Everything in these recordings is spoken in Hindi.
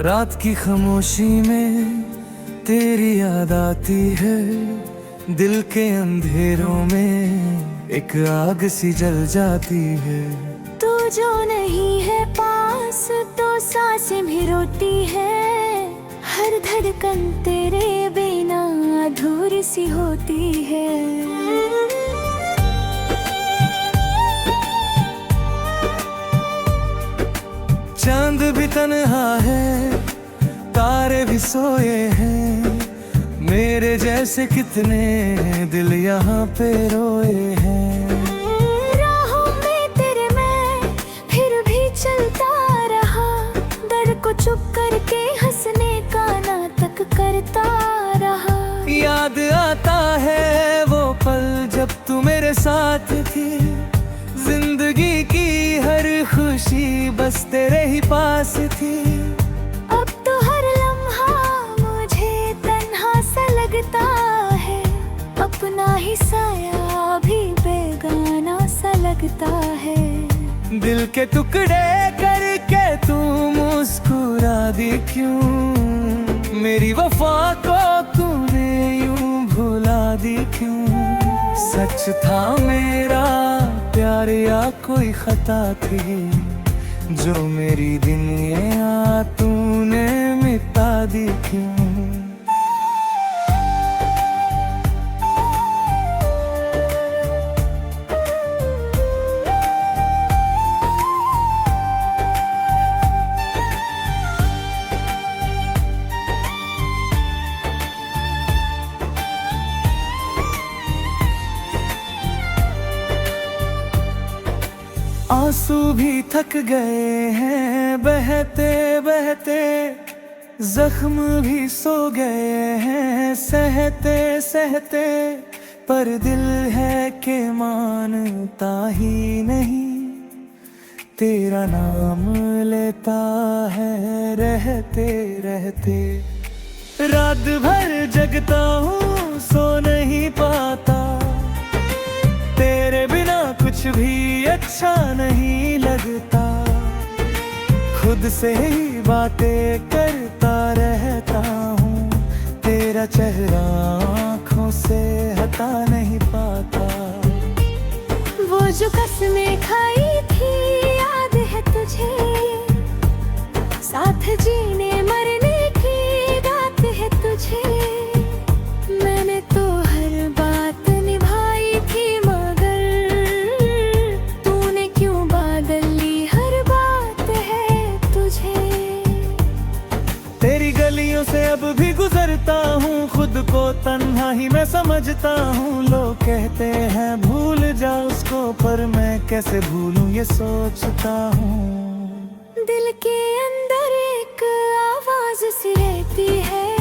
रात की खामोशी में तेरी याद आती है, दिल के अंधेरों में एक आग सी जल जाती है। तू जो नहीं है पास तो सांसें भी रोती है, हर धड़कन तेरे बिना अधूरी सी होती है। चांद भी तन्हा है, तारे भी सोए हैं, मेरे जैसे कितने दिल यहाँ पे रोए हैं। राहों में तेरे मैं फिर भी चलता रहा, दर्द को चुप करके हंसने का नाटक करता रहा। याद आता है वो पल जब तू मेरे साथ थी, जिंदगी की हर खुशी बस तेरे ही पास थी। अब तो हर लम्हा मुझे तन्हा सा लगता है, अपना ही साया भी बेगाना सा लगता है। दिल के टुकड़े करके तू मुस्कुरा दी क्यों, मेरी वफा को तूने यूं भुला दी क्यों। सच था मेरा प्यार या कोई खता थी, जो मेरी दुनिया तूने मिटा दी क्यों। आंसू भी थक गए हैं बहते बहते, जख्म भी सो गए हैं सहते सहते, पर दिल है कि मानता ही नहीं, तेरा नाम लेता है रहते रहते। रात भर जगता हूँ सो नहीं पाता, तेरे बिना कुछ भी अच्छा नहीं लगता। खुद से ही बातें करता रहता हूँ, तेरा चेहरा आँखों से हटा नहीं पाता। वो जो कसमें खाई थी याद है तुझे, साथ जीने मरने की बात है तुझे। मैंने तो हर बात निभाई थी, मगर तूने क्यों बादल ली हर बात है तुझे। तेरी गलियों से अब भी गुजरता हूँ, खुद को तन्हा ही मैं समझता हूँ। लोग कहते हैं भूल जा उसको, पर मैं कैसे भूलूं ये सोचता हूँ। दिल के अंदर एक आवाज सी रहती है,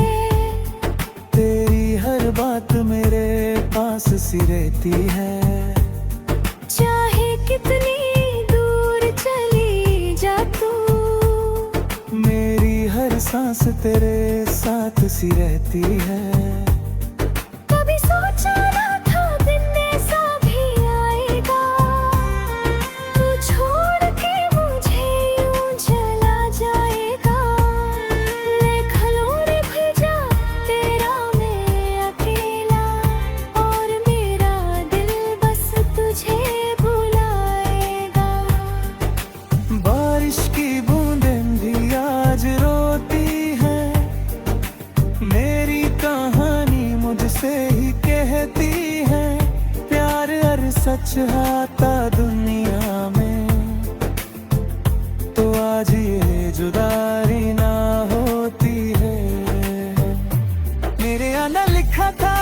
तेरी हर बात मेरे पास सी रहती है। चाहे कितनी दूर चली जा तू, मेरी हर सांस तेरे साथ सी रहती है। कभी सोचा ना था दिन ऐसा भी आएगा, तू छोड़ के मुझे यूं चला जाएगा। मैं खलोने भेजा तेरा मैं अकेला, और मेरा दिल बस तुझे बुलाएगा। बारिश की बूंदें भी आज रोती है, मेरी कहानी मुझसे ही कहती है। प्यार और सच आता दुनिया में, तो आज ये जुदाई ना होती है। मेरे आना लिखा था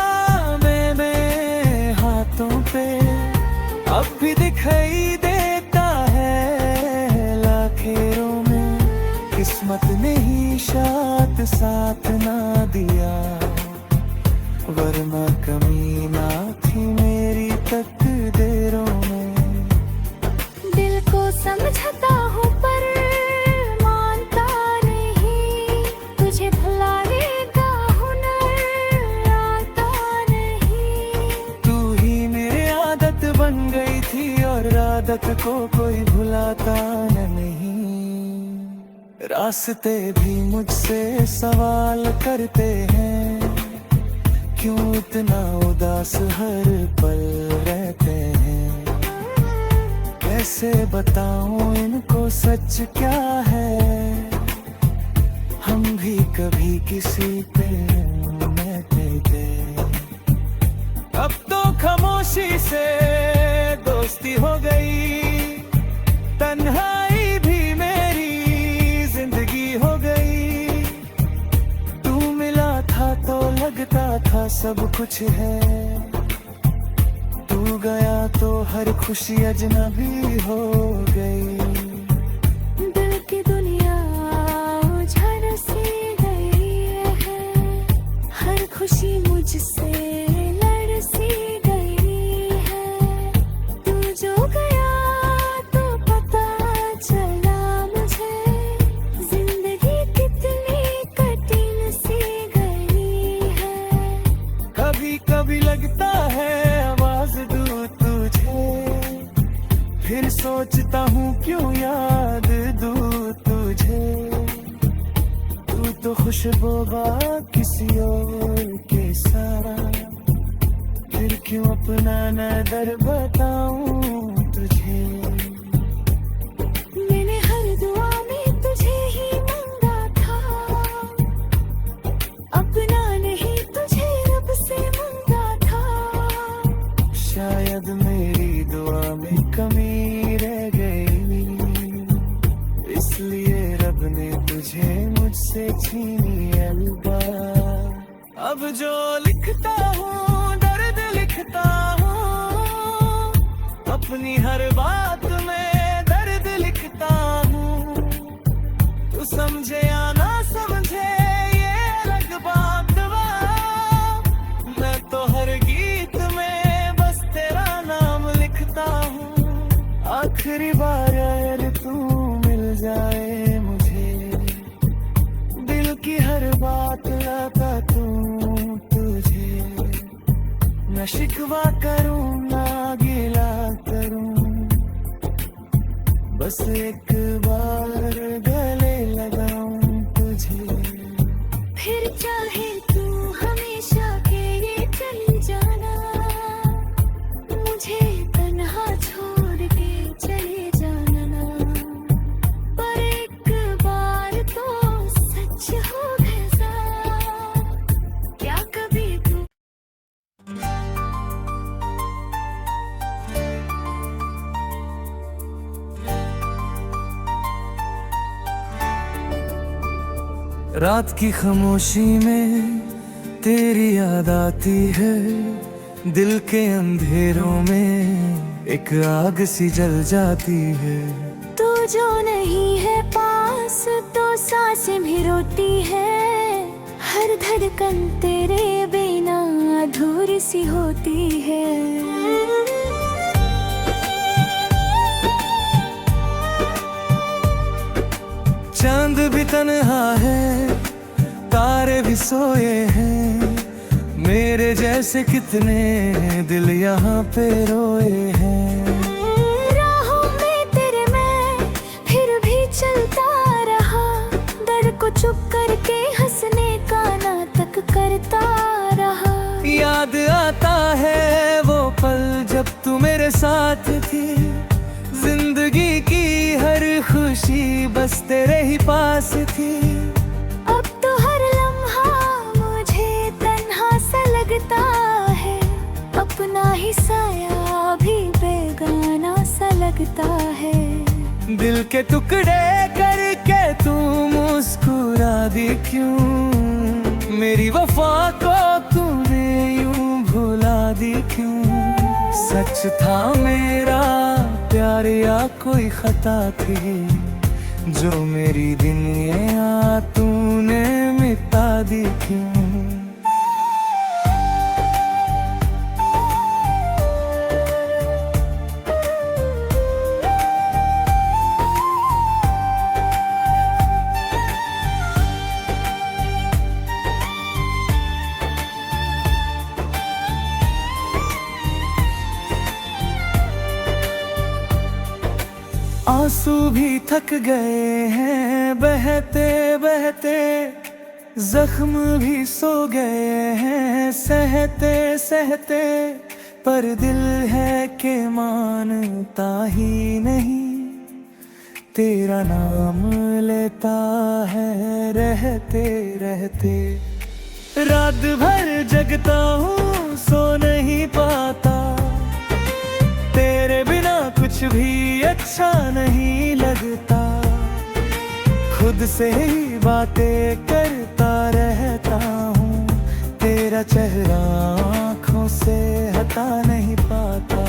मैंने हाथों पे, अब भी दिखाई देता है लाखेरों में। किस्मत ने ही शायद साथ ना दिया, वरना कमी ना थी मेरी तकदीरों में। दिल को समझता हूँ पर मानता नहीं, तुझे भुलाने का हुनर आता नहीं। तू ही मेरी आदत बन गई थी, और आदत को कोई भुलाता नहीं। रास्ते भी मुझसे सवाल करते हैं, क्यों इतना उदास हर पल रहते हैं। कैसे बताऊं इनको सच क्या है, हम भी कभी किसी पे रहते थे। अब तो खामोशी से दोस्ती हो गई, तन्हाई भी मेरी जिंदगी हो गई। तू मिला था तो लगता था सब कुछ है, तू गया तो हर खुशी अजनबी हो गई। दिल की दुनिया उझड़ सी गई है, हर खुशी मुझसे लड़ सी गई है। तू जो गया तो पता चला मुझे, जिंदगी कितनी कठिन सी गई है। कभी कभी लगता है आवाज दूँ तुझे, फिर सोचता हूँ क्यों याद दूँ तुझे। तू तो खुशबूबा किसी और के सारा, फिर क्यों अपना नजर बताऊं तुझे। मैंने हर दुआ में तुझे ही मांगा था, अपना नहीं तुझे रब से मांगा था। शायद मेरी दुआ में कमी रह गई, इसलिए रब ने तुझे मुझसे छीनी अलबा। अब जो लिखता हूँ दर्द लिखता हूँ, अपनी हर बात में दर्द लिखता हूँ। तू समझे या ना समझे ये अलग बात बा, मैं तो हर गीत में बस तेरा नाम लिखता हूँ। आखिरी बार अगर तू मिल जाए मुझे, दिल की हर बात आता तू तुझे। न शिकवा करूँ ना गिला करूँ, बस एक बार गले लगाऊं तुझे। फिर चाहे तू हमेशा के लिए चली जाना, मुझे तन्हा छोड़ के चले जाना ना। पर एक बार तो सच हो ऐसा, क्या कभी तू रात की खामोशी में तेरी याद आती है, दिल के अंधेरों में एक आग सी जल जाती है। तू जो नहीं है पास तो सांसें भी रोती है, हर धड़कन तेरे बिना अधूरी सी होती है। चांद भी तन्हा है, तारे भी सोए हैं, मेरे जैसे कितने दिल यहाँ पे रोए हैं। राहों में तेरे मैं फिर भी चलता रहा, डर को चुप करके हंसने का नाटक करता रहा। याद आता है वो पल जब तू मेरे साथ थी, जिंदगी की हर खुशी बस तेरे ही पास थी। अब तो हर लम्हा मुझे तन्हा सा लगता है, अपना ही साया भी बेगाना सा लगता है। दिल के टुकड़े करके तू मुस्कुरा दी क्यों, मेरी वफा को तूने यूं भुला दी क्यों। सच था मेरा प्यार या कोई खता थी, जो मेरी दुनिया तूने मिटा दी क्यों। आंसू भी थक गए हैं बहते बहते, जख्म भी सो गए हैं सहते सहते, पर दिल है कि मानता ही नहीं, तेरा नाम लेता है रहते रहते। रात भर जगता हूँ सो नहीं पाता, तेरे बिना कुछ भी अच्छा नहीं लगता, खुद से ही बातें करता रहता हूँ, तेरा चेहरा आँखों से हटा नहीं पाता।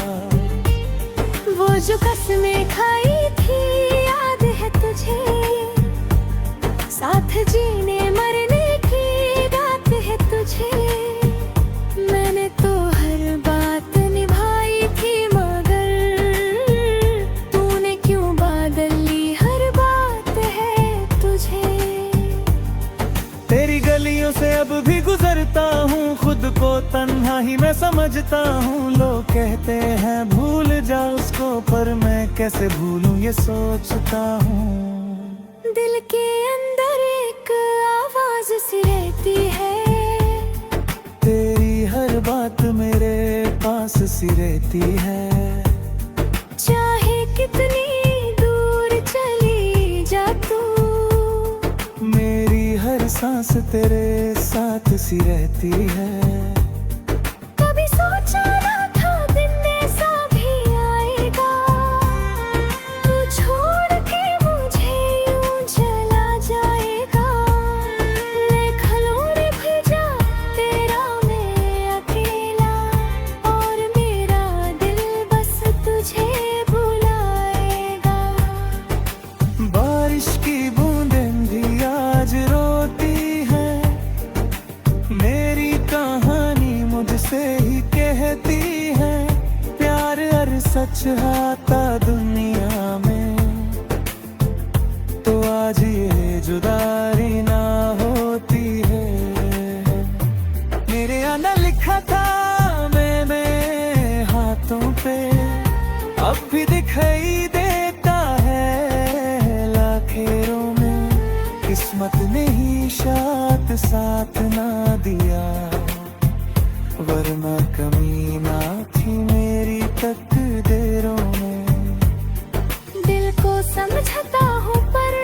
वो जो कसमें खाई थी याद है तुझे, साथ जीने मरने की बात है तुझे, मैंने तो हर बात निभाई थी मगर तूने क्यों बादल ली, हर बात है तुझे। तेरी गलियों से अब भी गुजरता हूँ, खुद को तन्हा ही मैं समझता हूँ, लोग कहते हैं भूल जा उसको, पर मैं कैसे भूलूं ये सोचता हूँ। दिल के अंदर एक आवाज सी रहती है, तेरी हर बात मेरे पास सी रहती है, चाहे कितनी दूर चली जा तू, मेरी हर सांस तेरे साथ सी रहती है। कभी सोचा ना था दिन ऐसा भी आएगा, तू छोड़ के मुझे यूं चला जाएगा, मैं खिलौने भेजा तेरा मैं अकेला, और मेरा दिल बस तुझे बुलाएगा। बारिश की बूंदें भी आज रोती है, मेरी कहानी मुझसे ही कहती है, प्यार और सच आता दुनिया में, तो आज ये जुदाई ना होती है। मेरे आना लिखा था मैंने हाथों पे, अब भी दिखाई देता है लाखेरों में, किस्मत ने ही शायद साथ ना दिया, वरना कमी ना थी मेरी तकदीरों में। दिल को समझता हूँ पर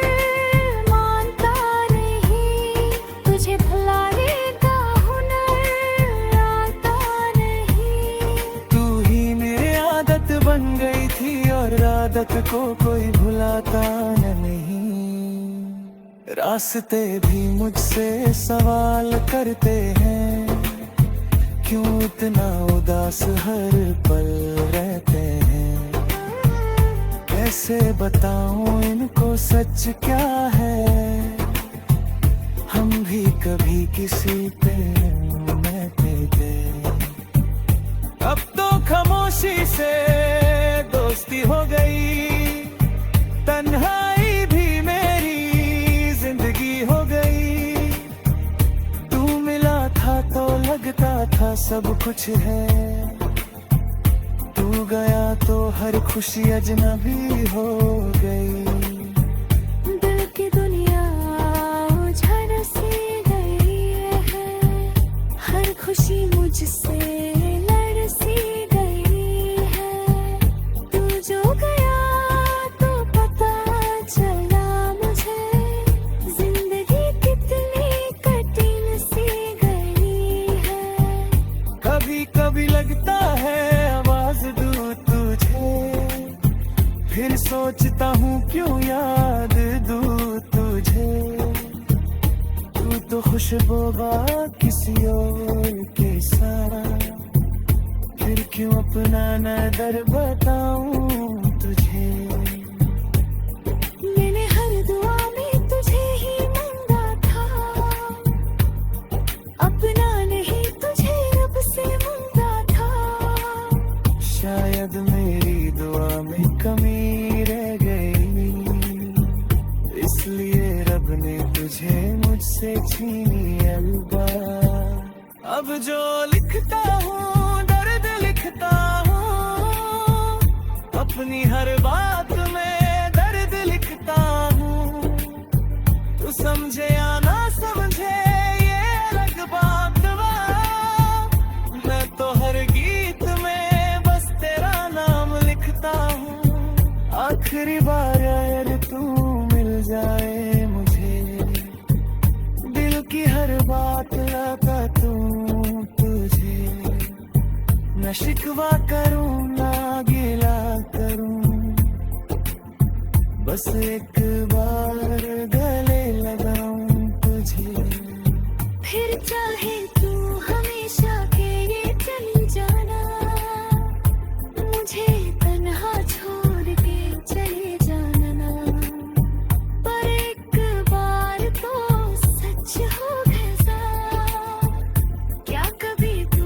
मानता नहीं, तुझे भुलाने का हुनर आता नहीं, तू ही मेरी आदत बन गई थी और आदत को कोई भुलाता नहीं। रास्ते भी मुझसे सवाल करते हैं, क्यों इतना उदास हर पल रहते हैं, कैसे बताऊं इनको सच क्या है, हम भी कभी किसी पे महते थे, अब तो खामोशी से दोस्ती हो गई, तन्हाई भी मेरी जिंदगी हो गई, तू मिला था तो लगता था सब कुछ है, तू गया तो हर खुशी अजनबी हो गई। दिल की दुनिया उझड़ सी गई है, हर खुशी मुझसे लड़ सी गई है, तू जो गया तो पता चला मुझे, जिंदगी कितनी कठिन सी गई है। कभी कभी लगता है आवाज दूँ तुझे, फिर सोचता हूँ क्यों याद दूँ तुझे, तू तो खुशबूगा किसी और के सारा, फिर क्यों अपना नजर बताऊं तुझे। मैंने हर दुआ में तुझे ही मांगा था, अपना नहीं तुझे रब से मांगा था, शायद मेरी दुआ में कमी रह गई, इसलिए रब ने तुझे मुझसे छीनी अलबा। अब जो लिखता हूँ दर्द लिखता हूँ, अपनी हर बात में समझे या ना समझे ये अलग बात बा। मैं तो हर गीत में बस तेरा नाम लिखता हूँ। आखिरी बार अगर तू मिल जाए मुझे, दिल की हर बात बता दूं तुझे। न शिकवा करूं ना गिला करूं, बस एक बार गले लगाऊं तुझे। फिर चाहे तू हमेशा के ये चली जाना, मुझे तन्हा छोड़ के चले जाना ना। पर एक बार तो सच हो ऐसा, क्या कभी तू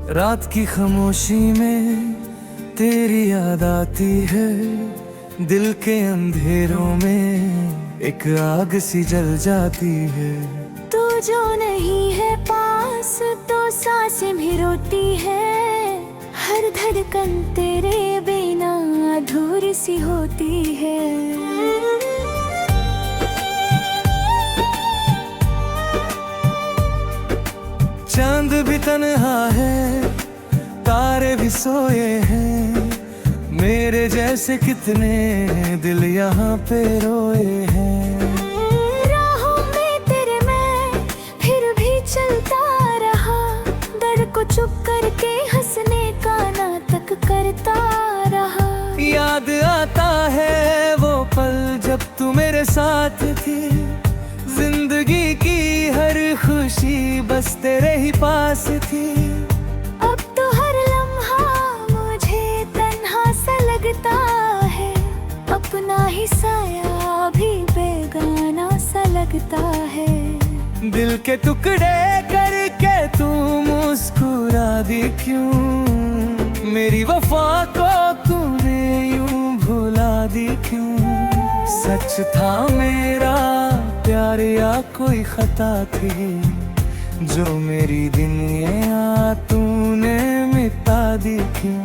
रात की खामोशी में तेरी याद आती है। दिल के अंधेरों में एक आग सी जल जाती है। तू जो नहीं है पास तो सांसें भी रोती है। हर धड़कन तेरे बिना अधूरी सी होती है। चांद भी तन्हा है, तारे भी सोए हैं। मेरे जैसे कितने दिल यहाँ पे रोए हैं। राहों में तेरे मैं फिर भी चलता रहा। डर को चुप करके हंसने का नाटक करता रहा। याद आता है वो पल जब तू मेरे साथ थी। जिंदगी की हर खुशी बस तेरे ही पास थी। अब तो हर लम्हा मुझे तन्हा सा लगता है। अपना ही साया भी बेगाना सा लगता है। दिल के टुकड़े करके तू मुस्कुरा दी क्यों? मेरी वफा को तूने यूं भुला दी क्यों? सच था मेरा प्यार या कोई खता थी, जो मेरी दुनिया तूने मिटा दी क्यों?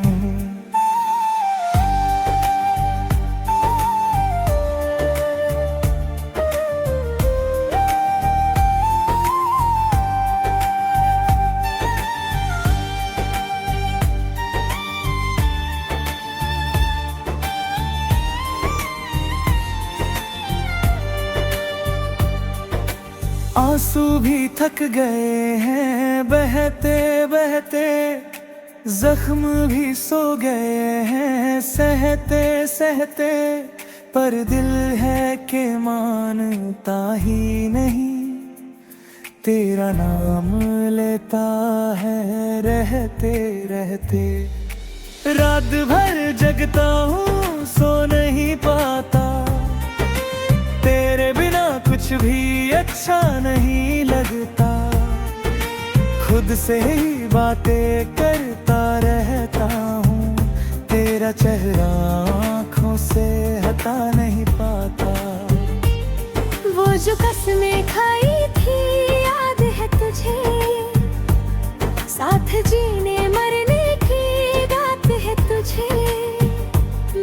आंसू भी थक गए हैं बहते बहते। जख्म भी सो गए हैं सहते सहते। पर दिल है कि मानता ही नहीं। तेरा नाम लेता है रहते रहते। रात भर जगता हूँ सो नहीं पाता। तेरे बिना कुछ भी अच्छा नहीं लगता। खुद से ही बातें करता रहता हूँ। तेरा चेहरा आँखों से हटा नहीं पाता। वो जो कसमें खाई थी याद है तुझे? साथ जीने मरने की बात है तुझे?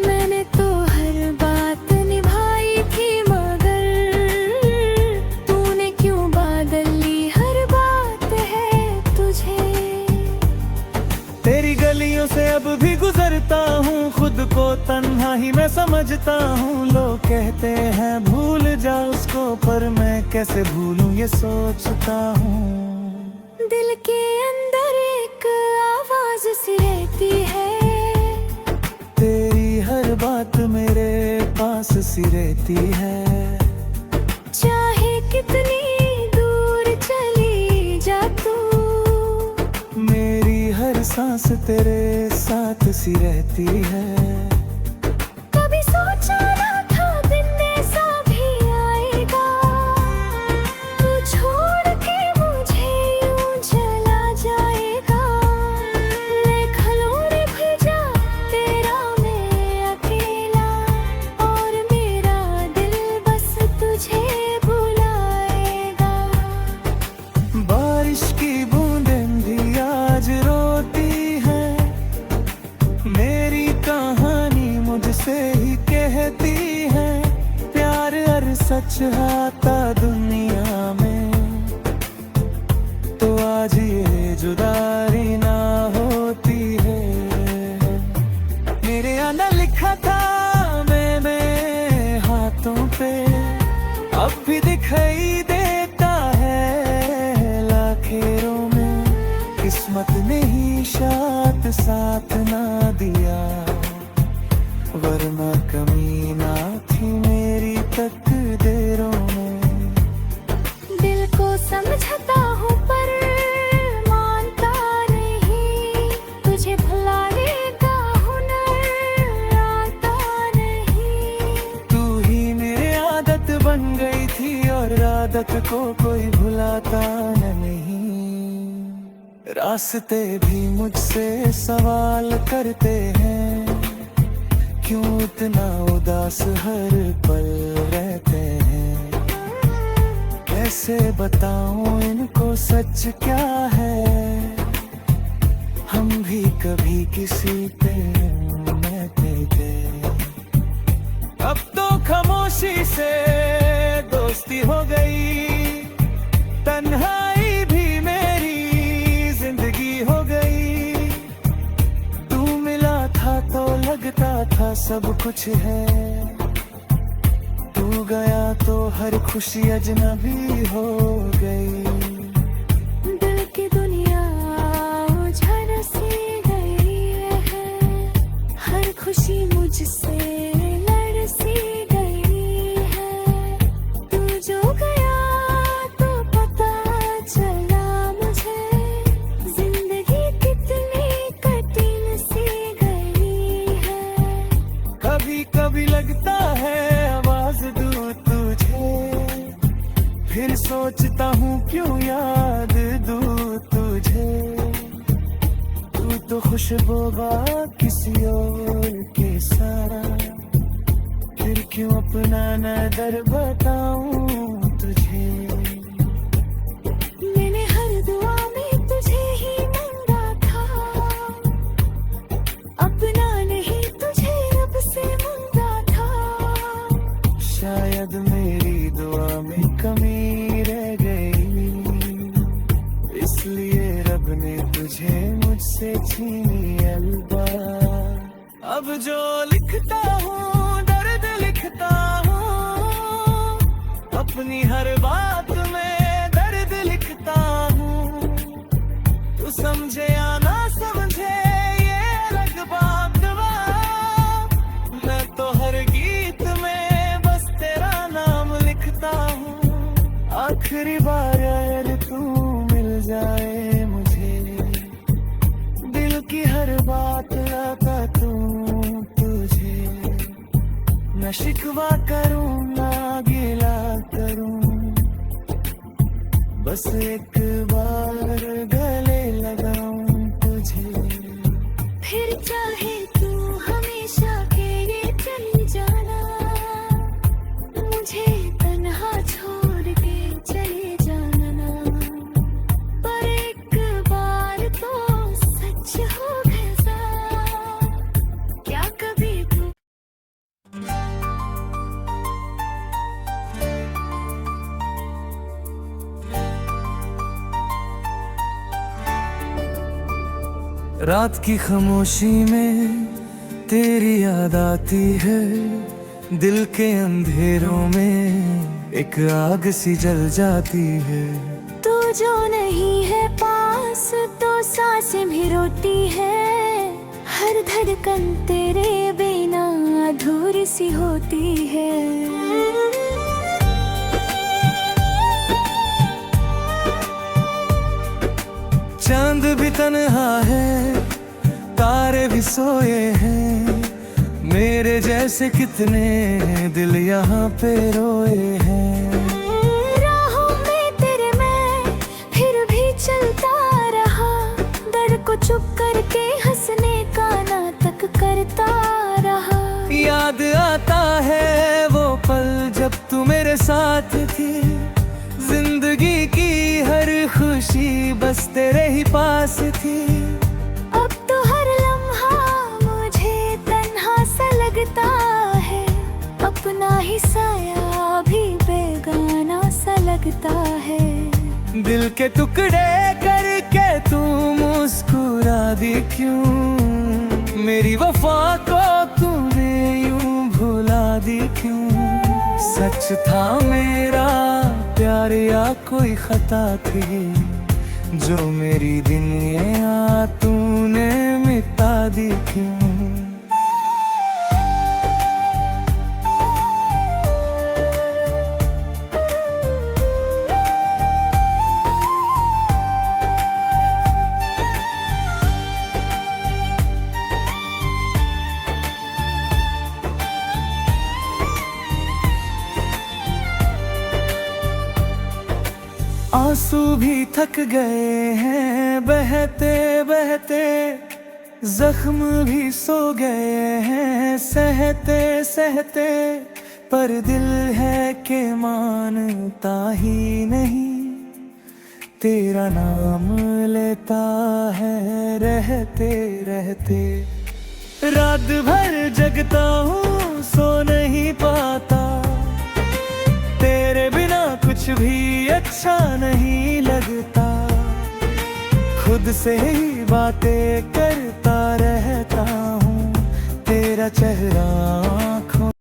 मैंने तो हर बात निभाई थी, मगर तूने क्यों बादल ली? हर बात है तुझे। तेरी गलियों से अब भी गुजरता हूँ। खुद को तन्हा ही मैं समझता हूँ। लोग कहते हैं भूल जा उसको, पर मैं कैसे भूलूं ये सोचता हूँ। दिल के अंदर एक आवाज सी रहती है। तेरी हर बात मेरे पास सी रहती है। चाहे कितनी दूर चली जा तू, मेरी हर सांस तेरे साथ सी रहती है। कभी सोचा ना था दिन ऐसा भी आएगा। तू छोड़ के मुझे यूं चला जाएगा। मैं खलोने भेजा तेरा मैं अकेला, और मेरा दिल बस तुझे बुलाएगा। बारिश की बूंदें भी से ही कहती है प्यार और सच आता दुनिया में, तो आज ये जुदाई ना होती है। मेरे आना लिखा था मैंने हाथों पे, अब भी दिखाई देता है लाखेरों में। किस्मत ने ही शायद साथ ना दिया, वरना कमी ना थी मेरी तकदीरों में। दिल को समझता हूँ पर मानता नहीं, तुझे भुलाने का हुनर आता नहीं। तू ही मेरी आदत बन गई थी और आदत को कोई भुलाता नहीं। रास्ते भी मुझसे सवाल करते हैं, क्यों इतना उदास हर पल रहते हैं। कैसे बताऊं इनको सच क्या है, हम भी कभी किसी पे रहते थे। अब तो खामोशी से दोस्ती हो गई, तन्हाई भी मेरी जिंदगी हो गई। तू मिला था तो लगता था सब कुछ है, तू गया तो हर खुशी अजनबी हो गई। दिल की दुनिया उझल सी गई है, हर खुशी मुझसे लड़ सी गई है। तू जो गया तो पता चला मुझे, जिंदगी कितनी कठिन सी गई है। कभी कभी लगता है आवाज दूँ तुझे, फिर सोचता हूँ क्यों याद दूँ तुझे। तू तो खुशबूबा किसी और के सारा, फिर क्यों अपना नजर बताऊं तुझे। मैंने हर दुआ में तुझे ही मांगा था, अपना नहीं तुझे रब से मांगा था। शायद मेरी दुआ में कमी रह गई, इसलिए रब ने तुझे मुझसे छीनी अलबा। अब जो लिखता हूँ दर्द लिखता हूँ, अपनी हर बात में दर्द लिखता हूँ। तू समझे या ना समझे ये अलग बात बा, मैं तो हर गीत में बस तेरा नाम लिखता हूँ। आखिरी बार अगर तू मिल जाए मुझे, दिल की हर बात आता तू तुझे। न शिकवा करूँ ना गिला करूँ, बस एक बार गले लगाऊं तुझे। फिर चाहे तू हमेशा के लिए चली जाना, मुझे तन्हा छोड़ के चले जाना ना। पर एक बार तो सच हो गया, क्या कभी तू रात की खामोशी में तेरी याद आती है, दिल के अंधेरों में एक आग सी जल जाती है। तू जो नहीं है पास तो सांसें भी रोती है, हर धड़कन तेरे बिना अधूरी सी होती है। चांद भी तन्हा है, तारे भी सोए हैं, मेरे जैसे कितने दिल यहाँ पे रोए हैं। राहों में तेरे मैं फिर भी चलता रहा, दर्द को चुप करके हंसने का नाटक करता रहा। याद आता है वो पल जब तू मेरे साथ थी, जिंदगी की हर खुशी बस तेरे ही पास थी। अब तो हर लम्हा मुझे तन्हा सा लगता अपना ही साया भी बेगाना सा लगता है। दिल के टुकड़े करके तू मुस्कुरा दी क्यों, मेरी वफा को तूने यूं भुला दी क्यों। सच था मेरा प्यार या कोई खता थी, जो मेरी दुनिया तूने मिटा दी क्यों। आंसू भी थक गए हैं बहते बहते, जख्म भी सो गए हैं सहते सहते, पर दिल है कि मानता ही नहीं, तेरा नाम लेता है रहते रहते। रात भर जगता हूँ सो नहीं पाता, तेरे बिना कुछ भी अच्छा नहीं लगता, खुद से ही बातें करता रहता हूँ, तेरा चेहरा